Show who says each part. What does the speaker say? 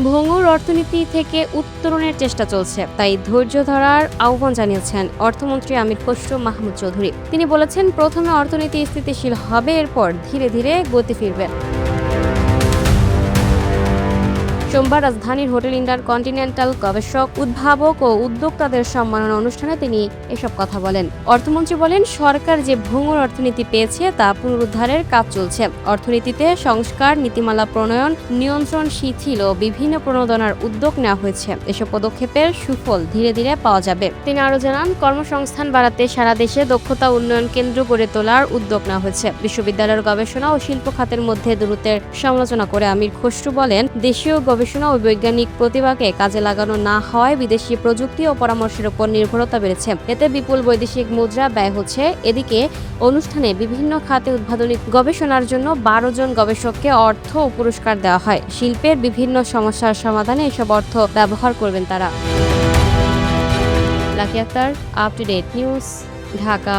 Speaker 1: ভঙ্গুর অর্থনীতি থেকে উত্তরণের চেষ্টা চলছে, তাই ধৈর্য ধরার আহ্বান জানিয়েছেন অর্থমন্ত্রী আমির খসরু মাহমুদ চৌধুরী। তিনি বলেছেন, প্রথমে অর্থনীতি স্থিতিশীল হবে, এরপর ধীরে ধীরে গতি ফিরবে। সোমবার রাজধানীর হোটেল ইন্টারকন্টিনেন্টাল গবেষক, উদ্ভাবক ও উদ্যোক্তাদের সম্মাননা অনুষ্ঠানে তিনি এসব কথা বলেন। অর্থমন্ত্রী বলেন, সরকার যে ভঙ্গুর অর্থনীতি পেয়েছে তা পুনরুদ্ধারের কাজ চলছে। অর্থনীতিতে সংস্কার, নীতিমালা প্রণয়ন, নিয়ন্ত্রণ শিথিল ও বিভিন্ন প্রণোদনার উদ্যোগ নেওয়া হয়েছে। এসব পদক্ষেপের সুফল ধীরে ধীরে পাওয়া যাবে। তিনি আরও জানান, কর্মসংস্থান বাড়াতে সারা দেশে দক্ষতা উন্নয়ন কেন্দ্র গড়ে তোলার উদ্যোগ নেওয়া হয়েছে। বিশ্ববিদ্যালয়ের গবেষণা ও শিল্প খাতের মধ্যে দূরত্বের সমালোচনা করে আমির খসরু বলেন, দেশীয় গবেষণা ও বৈজ্ঞানিক প্রতিভাকে কাজে লাগানো না হওয়ায় বিদেশি প্রযুক্তি ও পরামর্শের উপর নির্ভরতা বেড়েছে। এতে বিপুল বৈদেশিক মুদ্রা ব্যয় হচ্ছে। এদিকে অনুষ্ঠানে বিভিন্ন খাতে উদ্ভাবনী গবেষণার জন্য 12 জন গবেষককে অর্থ ও পুরস্কার দেওয়া হয়। শিল্পের বিভিন্ন সমস্যার সমাধানে এসব অর্থ ব্যবহার করবেন তারা। Lucky Akhter, up to date news, Dhaka.